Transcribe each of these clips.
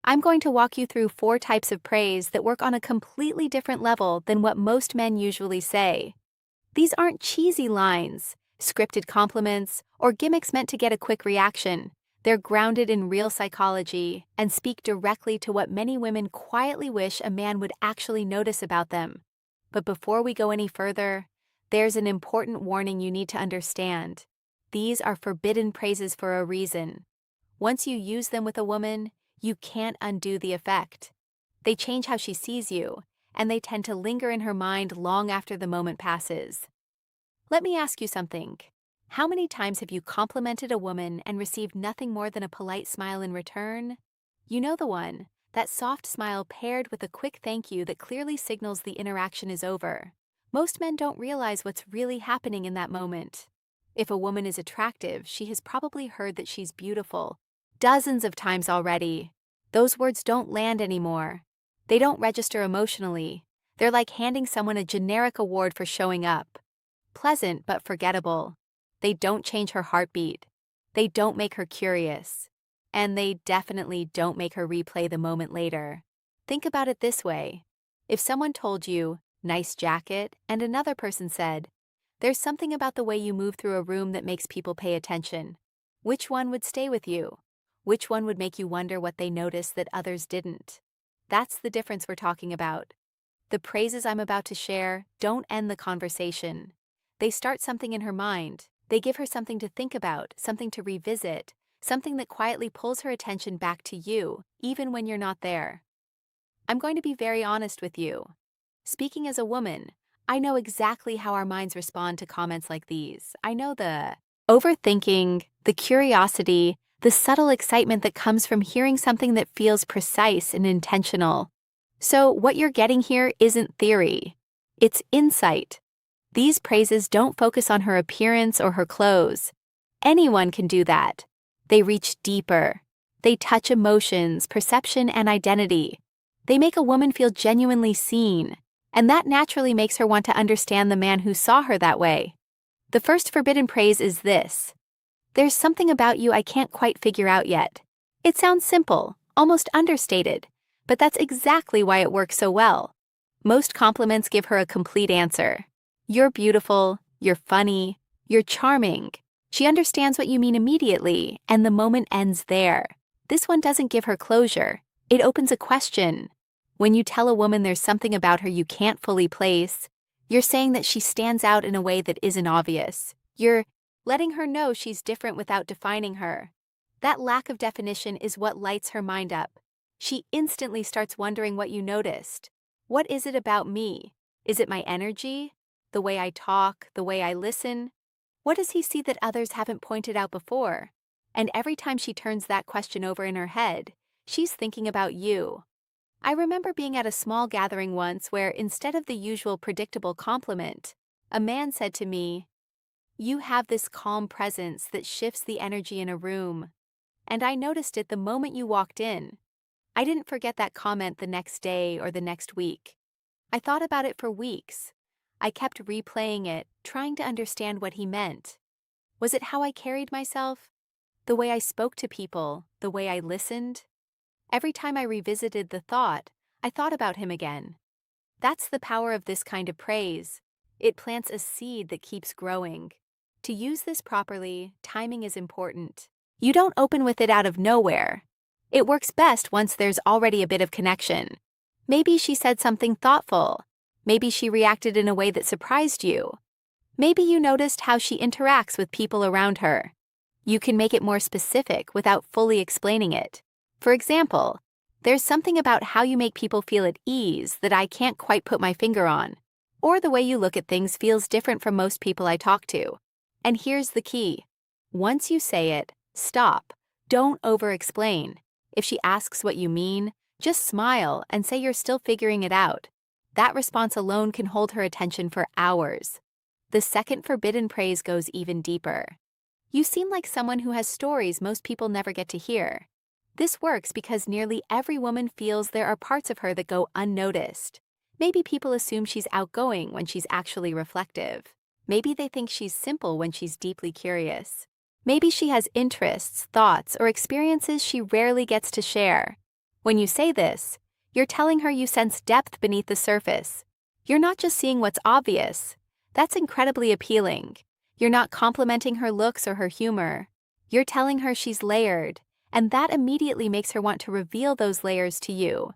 I'm going to walk you through 4 types of praise that work on a completely different level than what most men usually say. These aren't cheesy lines, scripted compliments, or gimmicks meant to get a quick reaction. They're grounded in real psychology and speak directly to what many women quietly wish a man would actually notice about them. But before we go any further, there's an important warning you need to understand. These are forbidden praises for a reason. Once you use them with a woman, you can't undo the effect. They change how she sees you, and they tend to linger in her mind long after the moment passes. Let me ask you something. How many times have you complimented a woman and received nothing more than a polite smile in return? You know the one, that soft smile paired with a quick thank you that clearly signals the interaction is over. Most men don't realize what's really happening in that moment. If a woman is attractive, she has probably heard that she's beautiful dozens of times already. Those words don't land anymore. They don't register emotionally. They're like handing someone a generic award for showing up. Pleasant but forgettable. They don't change her heartbeat. They don't make her curious. And they definitely don't make her replay the moment later. Think about it this way. If someone told you, "Nice jacket," and another person said, "There's something about the way you move through a room that makes people pay attention," which one would stay with you? Which one would make you wonder what they noticed that others didn't? That's the difference we're talking about. The praises I'm about to share don't end the conversation. They start something in her mind. They give her something to think about, something to revisit, something that quietly pulls her attention back to you, even when you're not there. I'm going to be very honest with you. Speaking as a woman, I know exactly how our minds respond to comments like these. I know the overthinking, the curiosity, the subtle excitement that comes from hearing something that feels precise and intentional. So what you're getting here isn't theory. It's insight. These praises don't focus on her appearance or her clothes. Anyone can do that. They reach deeper. They touch emotions, perception, and identity. They make a woman feel genuinely seen, and that naturally makes her want to understand the man who saw her that way. The first forbidden praise is this: "There's something about you I can't quite figure out yet." It sounds simple, almost understated, but that's exactly why it works so well. Most compliments give her a complete answer. You're beautiful, you're funny, you're charming. She understands what you mean immediately, and the moment ends there. This one doesn't give her closure. It opens a question. When you tell a woman there's something about her you can't fully place, you're saying that she stands out in a way that isn't obvious. You're letting her know she's different without defining her. That lack of definition is what lights her mind up. She instantly starts wondering what you noticed. What is it about me? Is it my energy? The way I talk? The way I listen? What does he see that others haven't pointed out before? And every time she turns that question over in her head, she's thinking about you. I remember being at a small gathering once where, instead of the usual predictable compliment, a man said to me, "You have this calm presence that shifts the energy in a room." And I noticed it the moment you walked in. I didn't forget that comment the next day or the next week. I thought about it for weeks. I kept replaying it, trying to understand what he meant. Was it how I carried myself? The way I spoke to people? The way I listened? Every time I revisited the thought, I thought about him again. That's the power of this kind of praise. It plants a seed that keeps growing. To use this properly, timing is important. You don't open with it out of nowhere. It works best once there's already a bit of connection. Maybe she said something thoughtful. Maybe she reacted in a way that surprised you. Maybe you noticed how she interacts with people around her. You can make it more specific without fully explaining it. For example, "There's something about how you make people feel at ease that I can't quite put my finger on." Or, "The way you look at things feels different from most people I talk to." And here's the key. Once you say it, stop. Don't over-explain. If she asks what you mean, just smile and say you're still figuring it out. That response alone can hold her attention for hours. The second forbidden praise goes even deeper. "You seem like someone who has stories most people never get to hear." This works because nearly every woman feels there are parts of her that go unnoticed. Maybe people assume she's outgoing when she's actually reflective. Maybe they think she's simple when she's deeply curious. Maybe she has interests, thoughts, or experiences she rarely gets to share. When you say this, you're telling her you sense depth beneath the surface. You're not just seeing what's obvious. That's incredibly appealing. You're not complimenting her looks or her humor. You're telling her she's layered, and that immediately makes her want to reveal those layers to you.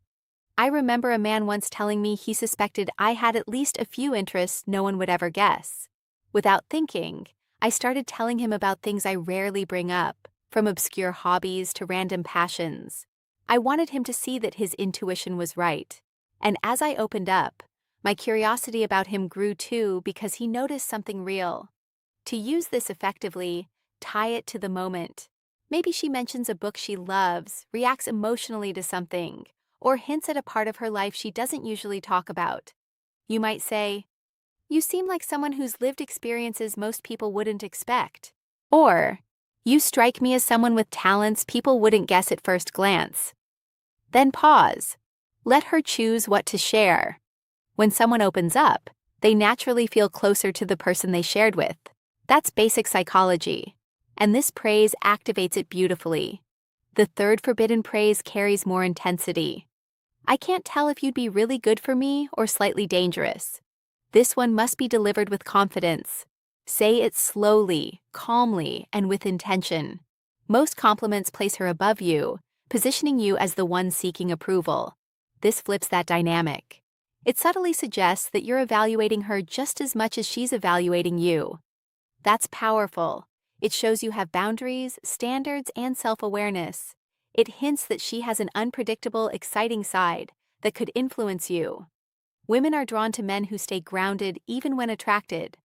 I remember a man once telling me he suspected I had at least a few interests no one would ever guess. Without thinking, I started telling him about things I rarely bring up, from obscure hobbies to random passions. I wanted him to see that his intuition was right. And as I opened up, my curiosity about him grew too because he noticed something real. To use this effectively, tie it to the moment. Maybe she mentions a book she loves, reacts emotionally to something, or hints at a part of her life she doesn't usually talk about. You might say, "You seem like someone who's lived experiences most people wouldn't expect." Or, "You strike me as someone with talents people wouldn't guess at first glance." Then pause. Let her choose what to share. When someone opens up, they naturally feel closer to the person they shared with. That's basic psychology. And this praise activates it beautifully. The third forbidden praise carries more intensity. "I can't tell if you'd be really good for me or slightly dangerous." This one must be delivered with confidence. Say it slowly, calmly, and with intention. Most compliments place her above you, positioning you as the one seeking approval. This flips that dynamic. It subtly suggests that you're evaluating her just as much as she's evaluating you. That's powerful. It shows you have boundaries, standards, and self-awareness. It hints that she has an unpredictable, exciting side that could influence you. Women are drawn to men who stay grounded even when attracted.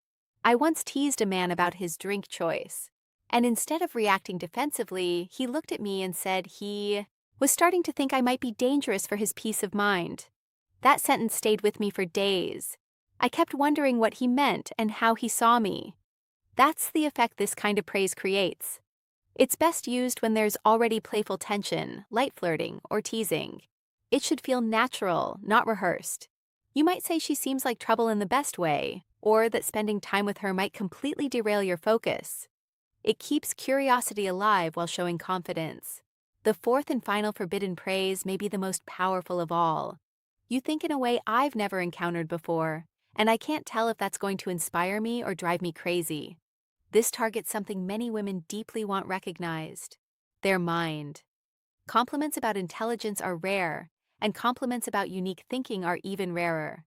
I once teased a man about his drink choice, and instead of reacting defensively, he looked at me and said he was starting to think I might be dangerous for his peace of mind. That sentence stayed with me for days. I kept wondering what he meant and how he saw me. That's the effect this kind of praise creates. It's best used when there's already playful tension, light flirting, or teasing. It should feel natural, not rehearsed. You might say she seems like trouble in the best way, or that spending time with her might completely derail your focus. It keeps curiosity alive while showing confidence. The fourth and final forbidden praise may be the most powerful of all. "You think in a way I've never encountered before, and I can't tell if that's going to inspire me or drive me crazy." This targets something many women deeply want recognized: their mind. Compliments about intelligence are rare, and compliments about unique thinking are even rarer.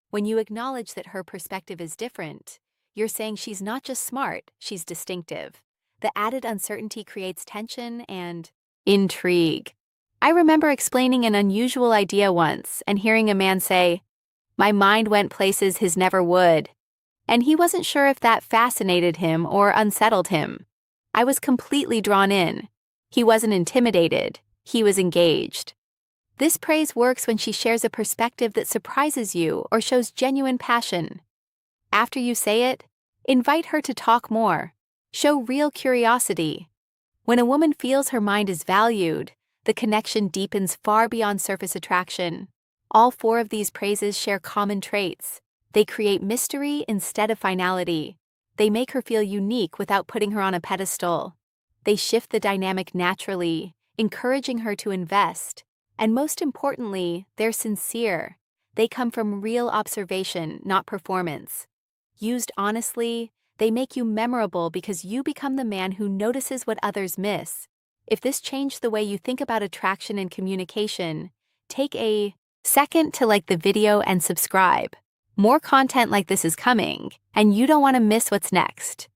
When you acknowledge that her perspective is different, you're saying she's not just smart, she's distinctive. The added uncertainty creates tension and intrigue. I remember explaining an unusual idea once and hearing a man say, "My mind went places his never would." And he wasn't sure if that fascinated him or unsettled him. I was completely drawn in. He wasn't intimidated, he was engaged. This praise works when she shares a perspective that surprises you or shows genuine passion. After you say it, invite her to talk more. Show real curiosity. When a woman feels her mind is valued, the connection deepens far beyond surface attraction. All four of these praises share common traits. They create mystery instead of finality. They make her feel unique without putting her on a pedestal. They shift the dynamic naturally, encouraging her to invest. And most importantly, they're sincere. They come from real observation, not performance. Used honestly, they make you memorable because you become the man who notices what others miss. If this changed the way you think about attraction and communication, take a second to like the video and subscribe. More content like this is coming, and you don't want to miss what's next.